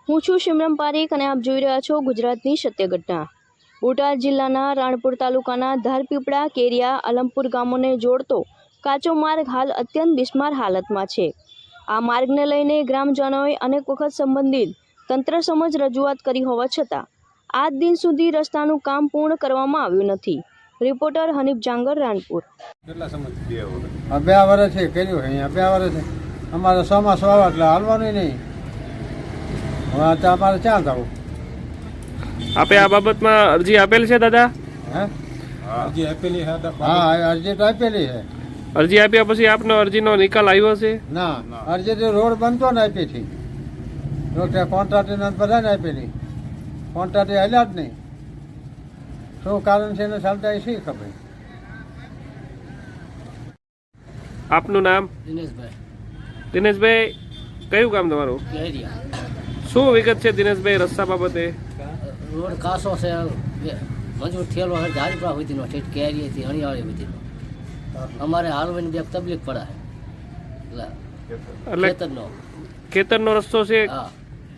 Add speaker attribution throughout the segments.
Speaker 1: હું છું સિમરન પારેખ અને આપ જોઈ રહ્યા છો ગુજરાતની સત્ય ઘટના। બોટાદ જિલ્લાના રાણપુર તાલુકાના ધારપીપળા, કેરિયા, અલમપુર ગામોને જોડતો કાચો માર્ગ હાલ અત્યંત બિસ્માર હાલતમાં છે। આ માર્ગને લઈને ગ્રામજનોએ અનેક વખત સંબંધિત તંત્ર સમક્ષ રજૂઆત કરી હોવા છતાં આજ દિન સુધી રસ્તાનું કામ પૂર્ણ કરવામાં આવ્યું નથી। રિપોર્ટર હનીફ જાંગર, રાણપુર।
Speaker 2: કેટલા સમય?
Speaker 3: 2 વર્ષ છે કર્યું અહીંયા 2 વર્ષ અમારે ચોમાસું આવે એટલે હાલવાનું નહીં। હવે તો અમારે ક્યાં જવું?
Speaker 4: આપે આ બાબતમાં અરજી આપેલ છે દાદા?
Speaker 3: હે?
Speaker 2: અરજી આપેલી છે?
Speaker 3: હા, અરજી તો આપેલી છે।
Speaker 4: અરજી આપ્યા પછી આપનો અરજીનો નિકાલ આવ્યો છે?
Speaker 3: ના, અરજી તો રોડ બનતો ને આપી હતી, કોન્ટ્રાક્ટરને બધાને આપેલી, કોન્ટ્રાક્ટર હાલ્યા જ નહીં। શું કારણ છે એને ચાલતા એ શી ખબર?
Speaker 4: આપનું નામ?
Speaker 5: દિનેશભાઈ
Speaker 4: દિનેશભાઈ, કયું કામ તમારું?
Speaker 5: કેરિયા।
Speaker 4: શું વિગત છે દિનેશભાઈ રસ્તા બાબતે?
Speaker 5: રોડ કાસો છે, મજૂર થયેલો છે ધારીપુરા સુધીનો, ઠેઠ કેરિયાથી અણિયાળી સુધીનો। અમારે હાલવાની બે તકલીફ પડે
Speaker 4: એટલે
Speaker 5: ખેતરનો।
Speaker 4: ખેતરનો રસ્તો છે,
Speaker 5: હા,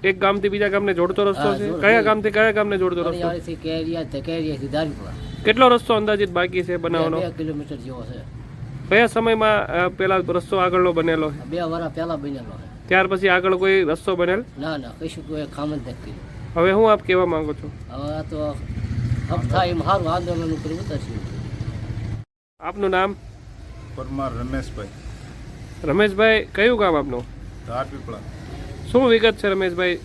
Speaker 4: એક ગામથી બીજા ગામને જોડતો રસ્તો
Speaker 5: હા,
Speaker 4: છે?
Speaker 5: જોડતો।
Speaker 4: કયા ગામથી કયા ગામને જોડતો રસ્તો?
Speaker 5: અણિયાળીથી કેરિયાથી ધારીપુરા।
Speaker 4: કેટલો રસ્તો અંદાજિત બાકી છે બનાવવાનો?
Speaker 5: 2 કિલોમીટર જેવો છે।
Speaker 4: કયા સમયમાં પેલા રસ્તો આગળનો બનેલો છે?
Speaker 5: 2 વર્ષ પહેલા બનેલો છે।
Speaker 4: ત્યાર પછી આગળ કોઈ રસ્તો બનેલ?
Speaker 5: ના ના, કશું કોઈ કામ જ નથી કર્યું।
Speaker 4: હવે હું આપ કહેવા માંગો છો?
Speaker 5: હવે આ તો હપ થાય એમ સારું આંદોલન ઉપર ઉતરશું।
Speaker 4: આપનું નામ?
Speaker 2: પરમાર રમેશભાઈ,
Speaker 4: રમેશભાઈ, કયું ગામ આપનું?
Speaker 2: ધારપીપળા।
Speaker 4: શું વિગત છે રમેશભાઈ?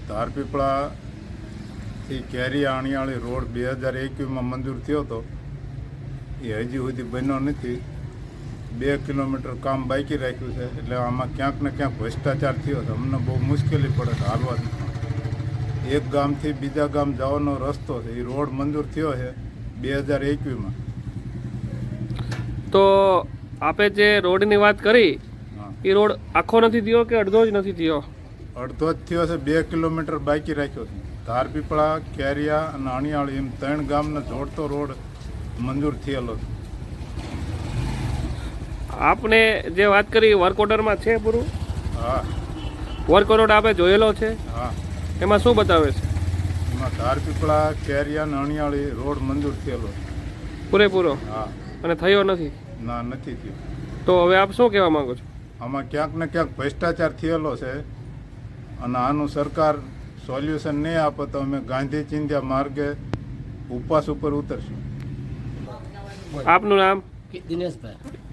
Speaker 2: ધારપીપળાથી કેરિયા અણિયાળી રોડ 2021માં મંજૂર થયો હતો, એ હજી સુધી બન્યો નથી। 2 કિલોમીટર કામ બાકી રાખ્યું છે, એટલે આમાં ક્યાંક ને ક્યાંક ભ્રષ્ટાચાર થયો છે। અમને બહુ મુશ્કેલી પડે છે હાલવાની। એક ગામથી બીજા ગામ જવાનો રસ્તો છે, એ રોડ મંજૂર થયો છે 2021માં।
Speaker 4: તો આપે જે રોડની વાત કરી
Speaker 2: હા,
Speaker 4: એ રોડ આખો નથી થયો કે અડધો જ નથી થયો?
Speaker 2: અડધો જ થયો છે, 2 કિલોમીટર બાકી રાખ્યો છે। ધારપીપળા, કેરિયા અને અણિયાળી એમ 3 ગામને જોડતો રોડ મંજૂર થયેલો છે।
Speaker 4: આપને જે વાત કરી વર્ક ઓર્ડરમાં છે પૂરું?
Speaker 2: હા
Speaker 4: વર્ક ઓર્ડર આપે જોયેલો છે?
Speaker 2: હા,
Speaker 4: એમાં શું બતાવે છે?
Speaker 2: એમાં ધારપીપળા, કેરિયા અને અણિયાળી રોડ મંજૂર થયેલો છે।
Speaker 4: પૂરેપૂરો?
Speaker 2: હા,
Speaker 4: અને થયો નથી?
Speaker 2: ના, નથી થયો।
Speaker 4: તો હવે આપ શું કહેવા માંગો છો?
Speaker 2: આમાં ક્યાંક ને ક્યાંક ભ્રષ્ટાચાર થયેલો છે, અને આનું સરકાર સોલ્યુશન નહીં આપે તો અમે ગાંધી ચિંધ્યા માર્ગે ઉપવાસ ઉપર ઉતરશું।
Speaker 4: આપનું નામ?
Speaker 5: દિનેશભાઈ।